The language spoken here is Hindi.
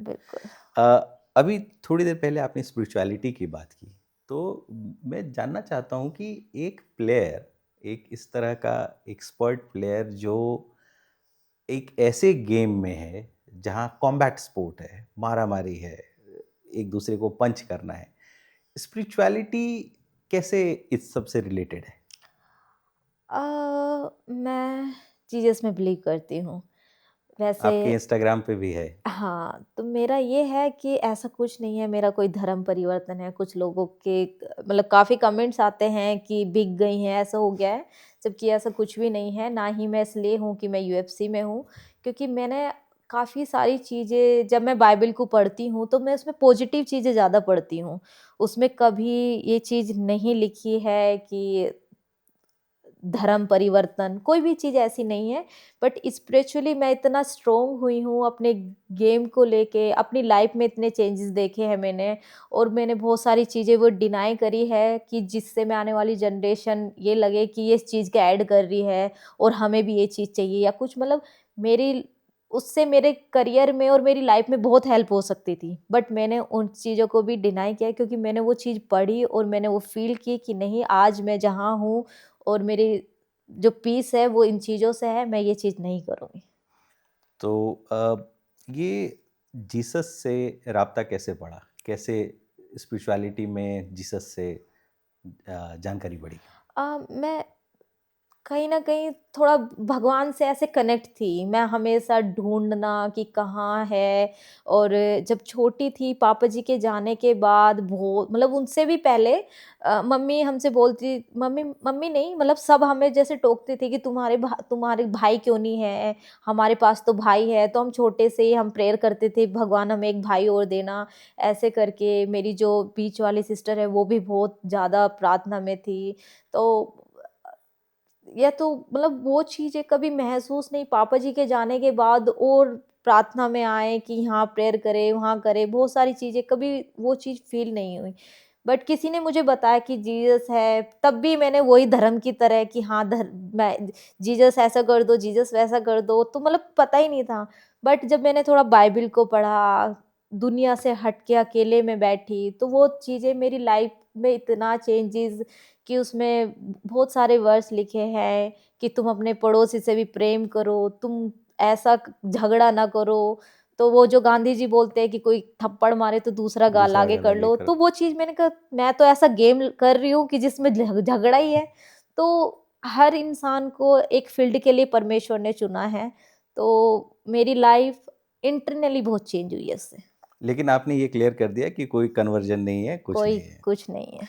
बिल्कुल। अभी थोड़ी देर पहले आपने स्पिरिचुअलिटी की बात की, तो मैं जानना चाहता हूँ कि एक प्लेयर, एक इस तरह का एक्सपर्ट प्लेयर जो एक ऐसे गेम में है, जहाँ कॉम्बैट स्पोर्ट है, मारा-मारी है, एक दूसरे को पंच करना है, स्पिरिचुअलिटी कैसे इस सब से रिलेटेड है? मैं जीसस में बिलीव करती हूँ। वैसे आपके इंस्टाग्राम पे भी है। हाँ, तो मेरा ये है कि ऐसा कुछ नहीं है मेरा कोई धर्म परिवर्तन है, कुछ लोगों के मतलब काफ़ी कमेंट्स आते हैं कि बिक गई हैं, ऐसा हो गया है, जबकि ऐसा कुछ भी नहीं है, ना ही मैं इसलिए हूँ कि मैं यूएफसी में हूँ, क्योंकि मैंने काफ़ी सारी चीज़ें जब मैं बाइबल को पढ़ती हूँ, तो मैं उसमें पॉजिटिव चीज़ें ज़्यादा पढ़ती हूँ। उसमें कभी ये चीज़ नहीं लिखी है कि धर्म परिवर्तन, कोई भी चीज़ ऐसी नहीं है। बट स्पिरिचुअली मैं इतना स्ट्रॉन्ग हुई हूँ अपने गेम को लेके, अपनी लाइफ में इतने चेंजेस देखे हैं मैंने और मैंने बहुत सारी चीज़ें वो डिनाई करी है कि जिससे मैं आने वाली जनरेशन ये लगे कि ये इस चीज़ को ऐड कर रही है और हमें भी ये चीज़ चाहिए या कुछ मतलब मेरी उससे मेरे करियर में और मेरी लाइफ में बहुत हेल्प हो सकती थी। बट मैंने उन चीज़ों को भी डिनाई किया क्योंकि मैंने वो चीज़ पढ़ी और मैंने वो फ़ील की कि नहीं आज मैं जहाँ हूँ और मेरी जो पीस है वो इन चीज़ों से है, मैं ये चीज़ नहीं करूँगी। तो ये जीसस से राब्ता कैसे बढ़ा? कैसे स्पिरिचुअलिटी में जीसस से जानकारी बढ़ी? मैं कहीं न कहीं थोड़ा भगवान से ऐसे कनेक्ट थी। मैं हमेशा ढूँढना कि कहाँ है और जब छोटी थी पापा जी के जाने के बाद मतलब उनसे भी पहले मम्मी हमसे बोलती मम्मी मम्मी नहीं मतलब सब हमें जैसे टोकते थे कि तुम्हारे भाई क्यों नहीं है? हमारे पास तो भाई है। तो हम छोटे से ही हम प्रेयर करते थे भगवान हमें एक भाई और देना। ऐसे करके मेरी जो बीच वाली सिस्टर है वो भी बहुत ज़्यादा प्रार्थना में थी। तो या तो मतलब वो चीज़ें कभी महसूस नहीं पापा जी के जाने के बाद और प्रार्थना में आए कि यहाँ प्रेयर करें, वहाँ करें, बहुत सारी चीज़ें कभी वो चीज़ फ़ील नहीं हुई। बट किसी ने मुझे बताया कि जीसस है, तब भी मैंने वही धर्म की तरह कि हाँ, मैं जीसस ऐसा कर दो, जीसस वैसा कर दो, तो मतलब पता ही नहीं था। बट जब मैंने थोड़ा बाइबल को पढ़ा, दुनिया से हट के अकेले में बैठी, तो वो चीज़ें मेरी लाइफ़ में इतना चेंजेज़ कि उसमें बहुत सारे वर्ड्स लिखे हैं कि तुम अपने पड़ोसी से भी प्रेम करो, तुम ऐसा झगड़ा ना करो। तो वो जो गांधी जी बोलते हैं कि कोई थप्पड़ मारे तो दूसरा गाल दूसरा आगे गाला कर लो, लेकर तो वो चीज़ मैंने कहा मैं तो ऐसा गेम कर रही हूँ कि जिसमें झगड़ा ही है। तो हर इंसान को एक फील्ड के लिए परमेश्वर ने चुना है। तो मेरी लाइफ इंटरनली बहुत चेंज हुई है इससे। लेकिन आपने ये क्लियर कर दिया कि कोई कन्वर्जन नहीं है, कुछ कोई नहीं है। कुछ नहीं है।